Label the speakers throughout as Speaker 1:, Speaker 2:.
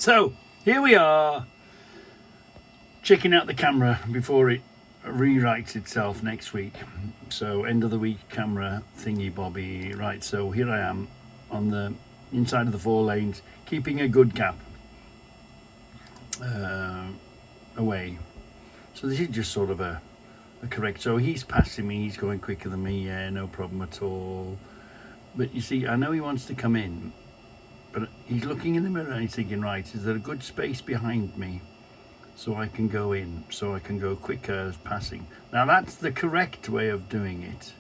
Speaker 1: So here we are, checking out the camera before it rewrites itself next week. So end of the week camera thingy bobby. Right, so here I am on the inside of the 4 lanes, keeping a good gap away. So this is just sort of a correct. So he's passing me, he's going quicker than me, yeah, no problem at all. But you see, I know he wants to come in, but he's looking in the mirror and he's thinking, right, is there a good space behind me so I can go in, so I can go quicker as passing? Now that's the correct way of doing it.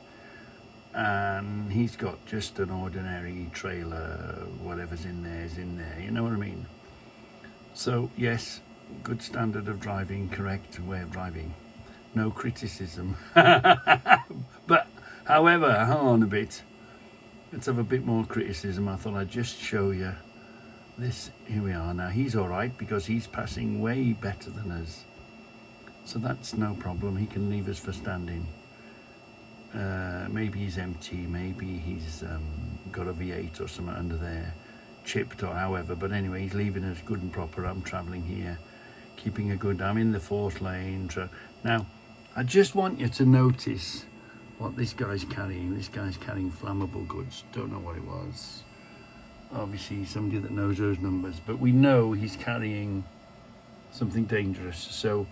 Speaker 1: And he's got just an ordinary trailer, whatever's in there is in there, you know what I mean? So yes, good standard of driving, correct way of driving, no criticism. But however, hang on a bit, let's have a bit more criticism. I thought I'd just show you this. Here we are now. He's all right because he's passing way better than us, so that's no problem. He can leave us for standing. Maybe he's empty, maybe he's got a V8 or something under there, chipped or however, but anyway, he's leaving us good and proper. I'm traveling here, keeping a good, I'm in the 4th lane. Now I just want you to notice what this guy's carrying. This guy's carrying flammable goods. Don't know what it was. Obviously somebody that knows those numbers, but we know he's carrying something dangerous, so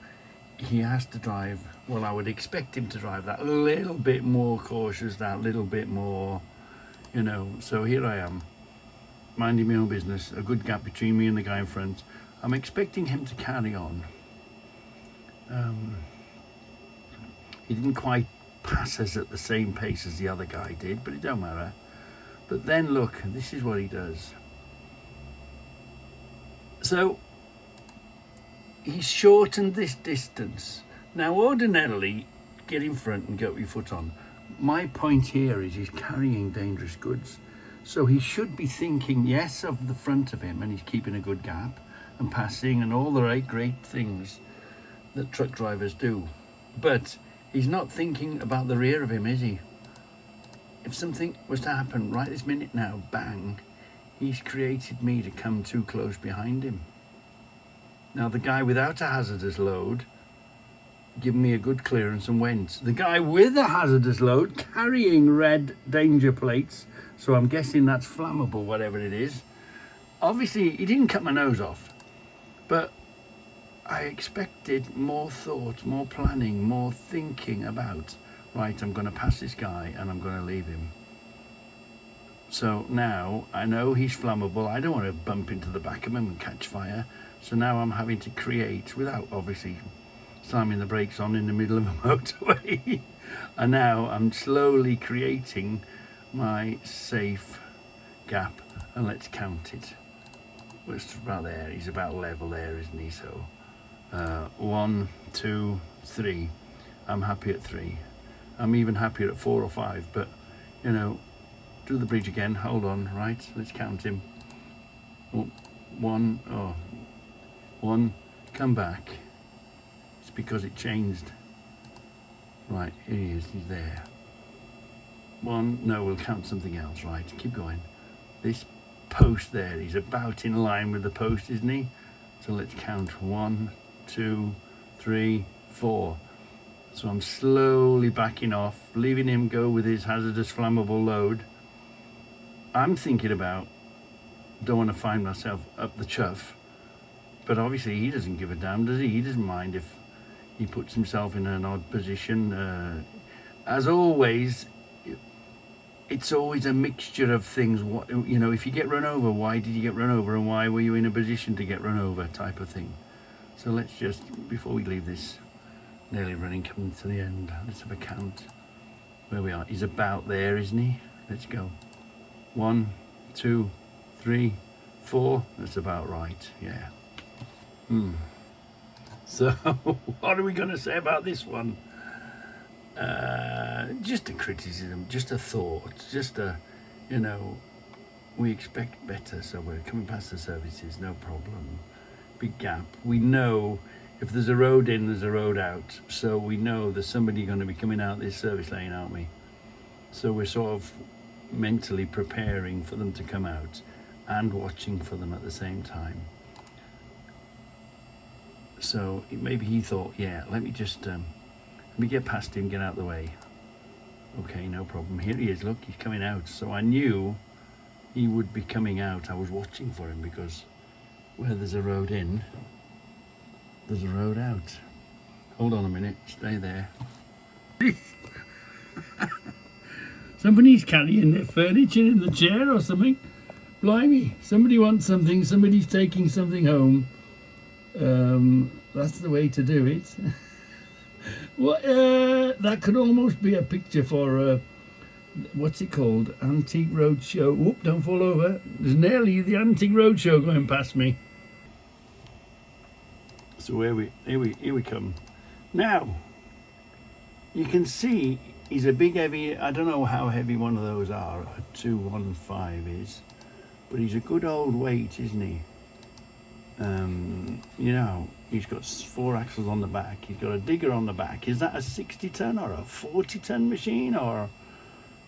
Speaker 1: he has to drive, well, I would expect him to drive that little bit more cautious, that little bit more, you know. So here I am, minding my own business, a good gap between me and the guy in front. I'm expecting him to carry on. He didn't quite pass us at the same pace as the other guy did, but it don't matter. But then look, this is what he does. So he's shortened this distance. Now ordinarily, get in front and get your foot on. My point here is he's carrying dangerous goods, so he should be thinking, yes, of the front of him, and he's keeping a good gap and passing and all the right great things that truck drivers do. But he's not thinking about the rear of him, is he? If something was to happen right this minute now, bang, he's created me to come too close behind him. Now the guy without a hazardous load giving me a good clearance and went. The guy with a hazardous load carrying red danger plates, so I'm guessing that's flammable, whatever it is. Obviously he didn't cut my nose off, but I expected more thought, more planning, more thinking about, right, I'm going to pass this guy and I'm going to leave him. So now I know he's flammable. I don't want to bump into the back of him and catch fire. So now I'm having to create, without obviously slamming the brakes on in the middle of a motorway. And now I'm slowly creating my safe gap. And let's count it. Well, it's about there. He's about level there, isn't he? So 1, 2, 3. I'm happy at 3. I'm even happier at 4 or 5, but you know, do the bridge again. Hold on, right? Let's count him. 1, come back. It's because it changed. Right, here he is, he's there. 1, no, we'll count something else, right? Keep going. This post there, he's about in line with the post, isn't he? So let's count 1, 2, 3, 4. So I'm slowly backing off, leaving him go with his hazardous flammable load. I'm thinking about, don't want to find myself up the chuff, but obviously he doesn't give a damn, does he? He doesn't mind if he puts himself in an odd position. As always, it's always a mixture of things. What, you know, if you get run over, why did you get run over, and why were you in a position to get run over, type of thing. So let's just, before we leave this, nearly running, coming to the end, let's have a count where we are. He's about there, isn't he? Let's go. 1, 2, 3, 4. That's about right, yeah. So what are we going to say about this one? Just a criticism, just a thought, just a, you know, we expect better, so we're coming past the services, no problem. Big gap. We know if there's a road in, there's a road out, so we know there's somebody going to be coming out this service lane, aren't we? So we're sort of mentally preparing for them to come out and watching for them at the same time. So maybe he thought, yeah, let me just let me get past him, get out of the way. Okay, no problem. Here he is, look, he's coming out. So I knew he would be coming out. I was watching for him because where there's a road in, there's a road out. Hold on a minute, stay there. Somebody's carrying their furniture in the chair or something. Blimey, somebody wants something, somebody's taking something home. That's the way to do it. Well, that could almost be a picture for what's it called? Antique Roadshow. Whoop! Don't fall over. There's nearly the Antique Roadshow going past me. So here we come. Now you can see he's a big heavy. I don't know how heavy one of those are. A 215 is, but he's a good old weight, isn't he? You know, he's got 4 axles on the back. He's got a digger on the back. Is that a 60-ton or a 40-ton machine or a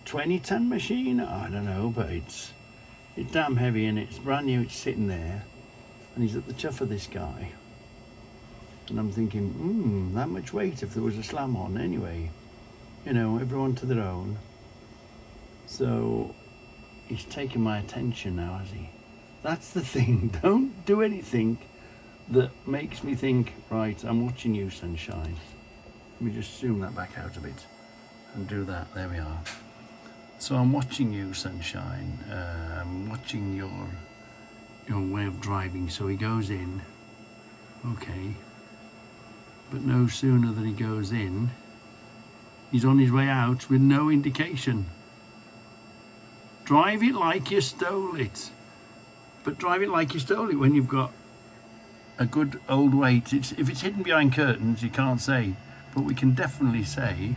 Speaker 1: 20-ton machine? I don't know, but it's damn heavy and it's brand new. It's sitting there, and he's at the chuff of this guy. And I'm thinking, that much weight if there was a slam on. Anyway, you know, everyone to their own. So he's taken my attention now, has he? That's the thing. Don't do anything that makes me think, right, I'm watching you, sunshine. Let me just zoom that back out a bit and do that. There we are. So I'm watching you, sunshine. I'm watching your way of driving. So he goes in. Okay. But no sooner than he goes in, he's on his way out with no indication. Drive it like you stole it. But drive it like you stole it when you've got a good old weight. If it's hidden behind curtains, you can't say. But we can definitely say,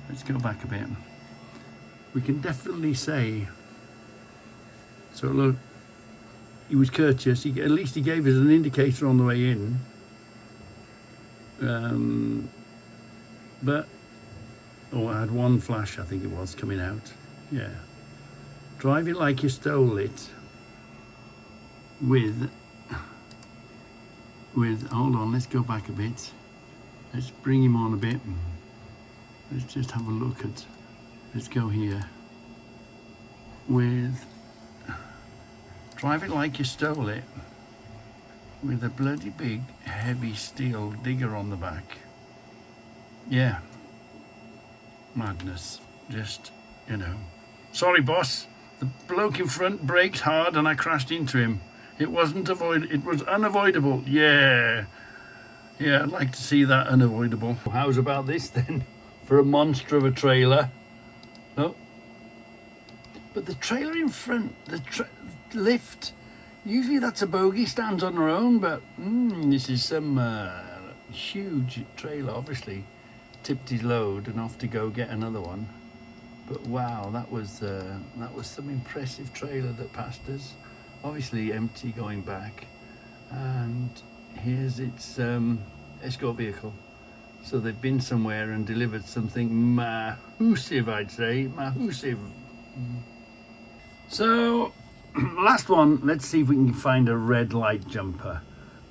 Speaker 1: let's go back a bit. We can definitely say, so look, he was courteous. At least he gave us an indicator on the way in. But, I had one flash, I think it was, coming out. Yeah. Drive it like you stole it. With, hold on, let's go back a bit. Let's bring him on a bit. Let's just have a look at, let's go here. With, drive it like you stole it. With a bloody big, heavy steel digger on the back. Yeah. Madness. Just, you know. Sorry, boss. The bloke in front braked hard and I crashed into him. It wasn't it was unavoidable. Yeah. Yeah, I'd like to see that unavoidable. How's about this then? For a monster of a trailer. Oh. But the trailer in front, the lift, usually that's a bogie, stands on her own, but this is some huge trailer, obviously. Tipped his load and off to go get another one. But wow, that was some impressive trailer that passed us. Obviously empty going back, and here's its escort vehicle. So they've been somewhere and delivered something massive, I'd say, massive. So last one, let's see if we can find a red light jumper.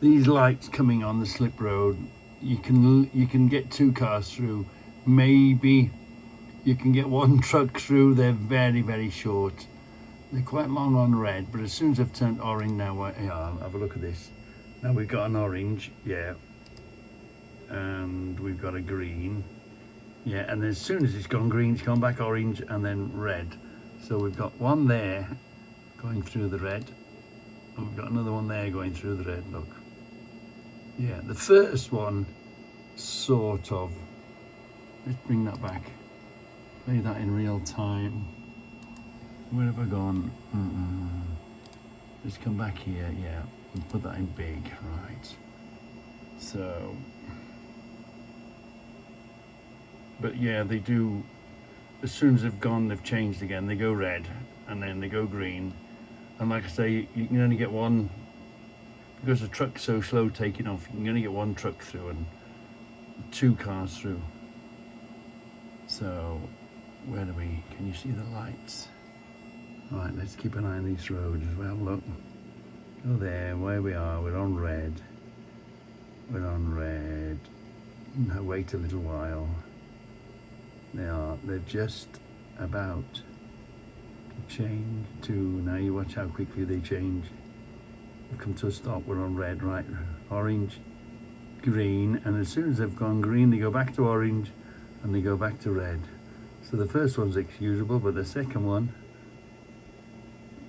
Speaker 1: These lights coming on the slip road, you can get 2 cars through. Maybe you can get 1 truck through. They're very, very short. They're quite long on red, but as soon as I've turned orange now, yeah, have a look at this. Now we've got an orange, yeah, and we've got a green, yeah, and then as soon as it's gone green, it's gone back orange and then red. So we've got one there going through the red, and we've got another one there going through the red, look. Yeah, the first one, sort of. Let's bring that back. Play that in real time. Where have I gone? Let's come back here, yeah, and put that in big, right. So, but yeah, they do, as soon as they've gone, they've changed again. They go red, and then they go green. And like I say, you can only get one, because the truck's so slow taking off, you can only get 1 truck through and 2 cars through. So, where are we? Can you see the lights? Right, let's keep an eye on these roads as well, look. Go there, where we are, we're on red. We're on red. Now wait a little while. They're just about to change to, now you watch how quickly they change. We've come to a stop, we're on red, right, orange, green, and as soon as they've gone green, they go back to orange, and they go back to red. So the first one's excusable, but the second one,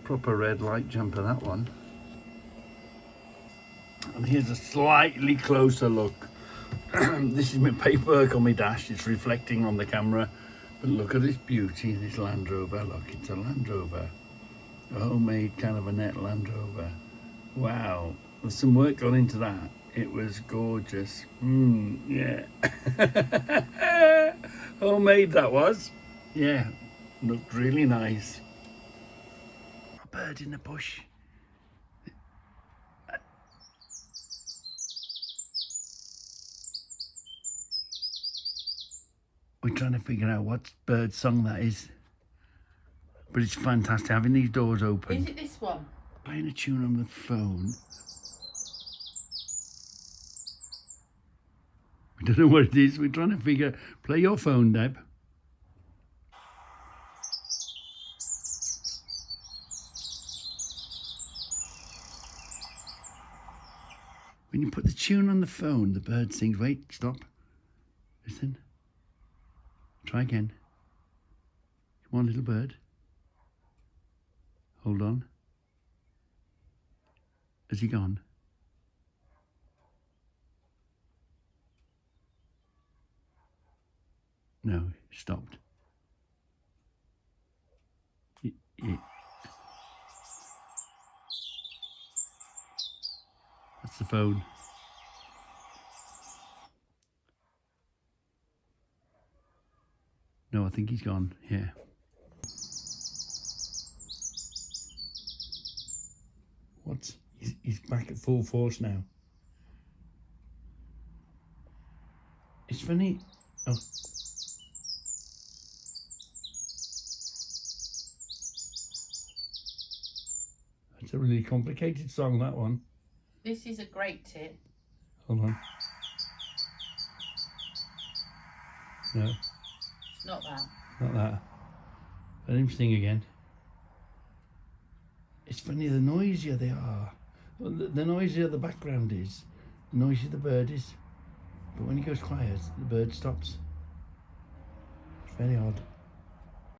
Speaker 1: proper red light jumper, that one. And here's a slightly closer look. This is my paperwork on my dash, it's reflecting on the camera, but look at this beauty, this Land Rover. Look, it's a Land Rover, a homemade kind of a net Land Rover. Wow, there's some work gone into that. It was gorgeous. Yeah. Homemade that was. Yeah, looked really nice. A bird in the bush. We're trying to figure out what bird song that is. But it's fantastic having these doors open.
Speaker 2: Is it this one?
Speaker 1: Playing a tune on the phone. We don't know what it is. We're trying to figure. Play your phone, Deb. When you put the tune on the phone, the bird sings. Wait, stop. Listen. Try again. Come on, little bird. Hold on. Has he gone? No, he stopped. That's the phone. No, I think he's gone. Yeah. What? He's back at full force now. It's funny. Oh. It's a really complicated song, that one.
Speaker 2: This is a great tip.
Speaker 1: Hold on. No.
Speaker 2: It's not that.
Speaker 1: Not that. Let him sing again. It's funny, the noisier they are, the noisier the background is, the noisier the bird is. But when he goes quiet, the bird stops. It's very odd.